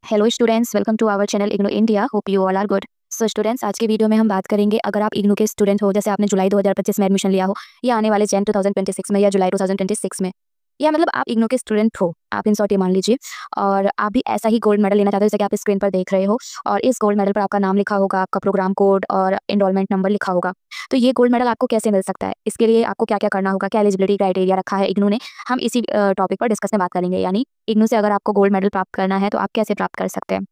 Hello students, welcome to our channel IGNOU India. Hope you all are good. So students, आज की video में हम बात करेंगे, अगर आप इग्नू के स्टूडेंट हो, जैसे आपने जुलाई 2025 में एडमिशन लिया हो, या आने वाले जैन 2026 में, या जुलाई 2026 में, या मतलब आप इग्नू के स्टूडेंट हो, आप इन शॉर्ट ये मान लीजिए, और आप भी ऐसा ही गोल्ड मेडल लेना चाहते हो जैसे कि आप स्क्रीन पर देख रहे हो, और इस गोल्ड मेडल पर आपका नाम लिखा होगा, आपका प्रोग्राम कोड और एनरोलमेंट नंबर लिखा होगा। तो ये गोल्ड मेडल आपको कैसे मिल सकता है, इसके लिए आपको क्या क्या करना होगा, क्या एलिजिबिलिटी क्राइटेरिया रखा है इग्नू ने, हम इसी टॉपिक पर डिस्कस में बात करेंगे। यानी इग्नू से अगर आपको गोल्ड मेडल प्राप्त करना है तो आप कैसे प्राप्त कर सकते हैं।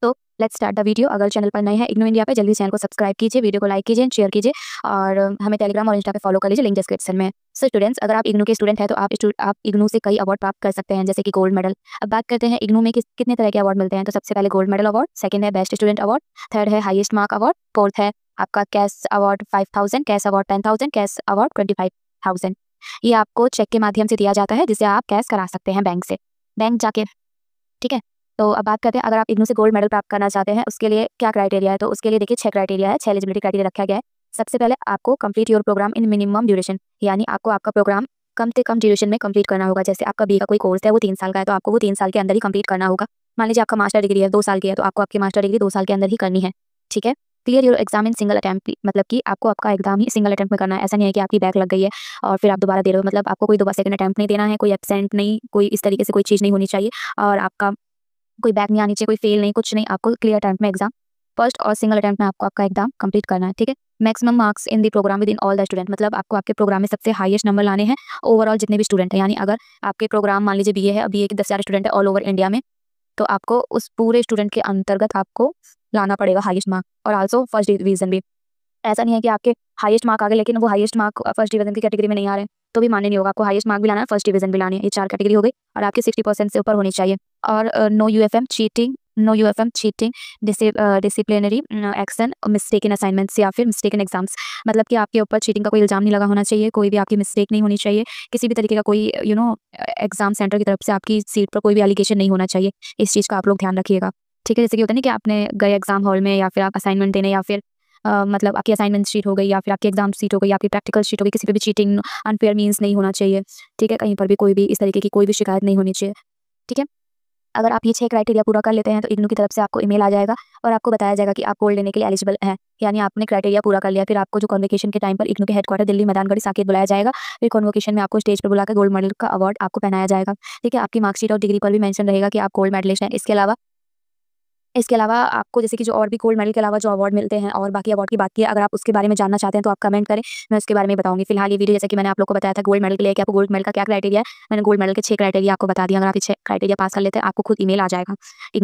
तो लेट्स स्टार्ट द वीडियो। अगर चैनल पर नए हैं इग्नू इंडिया पे, जल्दी चैनल को सब्सक्राइब कीजिए, वीडियो को लाइक कीजिए, शेयर कीजिए, और हमें टेलीग्राम और इंस्टा पे फॉलो कर लीजिए, लिंक डिस्क्रिप्शन में है। सो स्टूडेंट्स, अगर आप इग्नू के स्टूडेंट हैं तो आप इग्नू से कई अवार्ड प्राप्त कर सकते हैं, जैसे कि गोल्ड मेडल। अब बात करते हैं इग्नू में कितने तरह के अवार्ड मिलते हैं। तो सबसे पहले गोल्ड मेडल अवार्ड, सेकंड है बेस्ट स्टूडेंट अवार्ड, थर्ड है हाईएस्ट मार्क अवार्ड, फोर्थ है आपका cash award 5000, cash award 10000, cash award 25000। ये आपको चेक के माध्यम से दिया जाता है, जिसे आप कैश करा सकते हैं बैंक से, बैंक जाके। ठीक है, तो अब बात करते हैं, अगर आप इग्नू से गोल्ड मेडल प्राप्त करना चाहते हैं, उसके लिए क्या क्राइटेरिया है। तो उसके लिए देखिए 6 क्राइटेरिया है, 6 एलिजिबिलिटी क्राइटेरिया रखा गया है। सबसे पहले आपको complete your programme in minimum duration, यानी आपको आपका प्रोग्राम कम से कम ड्यूरेशन में कंप्लीट करना होगा। जैसे आपका बी का कोई कोर्स है, वो 3 साल का है, तो आपको वो 3 साल के अंदर ही कंप्लीट करना होगा। मान लीजिए आपका मास्टर डिग्री है 2 साल की है, तो आपको आपकी मास्टर डिग्री 2 साल के अंदर ही करनी है। ठीक है, clear your exam in single attempt, मतलब कि आपको आपका एग्जाम ही सिंगल अटेम्प्ट में करना है। ऐसा नहीं है कि आपकी बैक लग गई है और फिर आप दोबारा दे रहे हो, मतलब आपको कोई दोबारा सेकंड अटेम्प्ट नहीं देना है, कोई एब्सेंट नहीं, कोई इस तरीके से कोई चीज़ नहीं होनी चाहिए, और आपका कोई बैक नहीं आनी चाहिए, कोई फेल नहीं, कुछ नहीं। आपको क्लियर अटेम्प्ट में एग्जाम, फर्स्ट और सिंगल अटेम्प्ट में आपको आपका एग्जाम कंप्लीट करना है। ठीक है, maximum marks in the programme within all the student, मतलब आपको आपके प्रोग्राम में सबसे हाईएस्ट नंबर लाने हैं ओवरऑल जितने भी स्टूडेंट हैं। यानी अगर आपके प्रोग्राम मान लीजिए बीए है, बीए के 10,000 स्टूडेंट है ऑल ओवर इंडिया में, तो आपको उस पूरे स्टूडेंट के अंतर्गत आपको लाना पड़ेगा हाईएस्ट मार्क, और आल्सो फर्स्ट डिवीजन भी। ऐसा नहीं है कि आपके हाईएस्ट मार्क आ गए लेकिन वो हाईएस्ट मार्क फर्स्ट डिवीजन की कैटेगरी में नहीं आ रहे हैं, तो भी मान्य नहीं होगा। आपको हाईएस्ट मार्क भी लाना है, फर्स्ट डिवीजन भी लानी है। ये 4 कैटेगरी हो गई, और आपकी 60% से ऊपर होनी चाहिए। और no UFM cheating, no UFM cheating, disciplinary action, mistake in assignments या फिर मिस्टेक इन एग्जाम्स, मतलब कि आपके ऊपर चीटिंग का कोई इल्जाम नहीं लगा होना चाहिए, कोई भी आपकी मिस्टेक नहीं होनी चाहिए, किसी भी तरीके का कोई एग्जाम सेंटर की तरफ से आपकी सीट पर कोई भी एलिगेशन नहीं होना चाहिए। इस चीज़ का आप लोग ध्यान रखिएगा। ठीक है, जैसे कि होता नहीं कि आपने गए एग्जाम हॉल में, या फिर आप असाइनमेंट देने, या फिर मतलब आपकी असाइनमेंट शीट हो गई, या फिर आपकी एग्जाम शीट हो गई, आपकी प्रैक्टिकल शीट हो गई, किसी पे भी चीटिंग, अनफेयर मीन्स नहीं होना चाहिए। ठीक है, कहीं पर भी कोई भी इस तरीके की कोई भी शिकायत नहीं होनी चाहिए। ठीक है, अगर आप ये 6 क्राइटेरिया पूरा कर लेते हैं तो इग्नू की तरफ से आपको ईमेल आ जाएगा, और आपको बताया जाएगा कि आप गोल्ड लेने के लिए एलिजिबल हैं। यानी आपने क्राइटेरिया पूरा कर लिया, फिर आपको जो कन्वोकेशन के टाइम पर इग्नू के हेडक्वार्टर दिल्ली मैदानगढ़ साकेत बुलाया जाएगा। फिर कन्वोकेशन में आपको स्टेज पर बुलाकर गोल्ड मेडल का अवार्ड आपको पहनाया जाएगा। ठीक है, आपकी मार्कशीट और डिग्री पर भी मेंशन रहेगा कि आप गोल्ड मेडलिस्ट हैं। इसके अलावा आपको जैसे कि जो और भी गोल्ड मेडल के अलावा जो अवार्ड मिलते हैं, और बाकी अवार्ड की बात की, अगर आप उसके बारे में जानना चाहते हैं तो आप कमेंट करें, मैं उसके बारे में बताऊंगी। फिलहाल ये वीडियो, जैसे कि मैंने आप लोग को बताया था गोल्ड मेडल के लिए कि आपको गोल्ड मेडल का क्या क्राइटेरिया है, मैंने गोल्ड मेडल के 6 क्राइटेरिया आपको बता दिया। अगर आप ये 6 क्राइटेरिया पास कर लेते हैं, आपको खुद ईमेल आ जाएगा इग्नू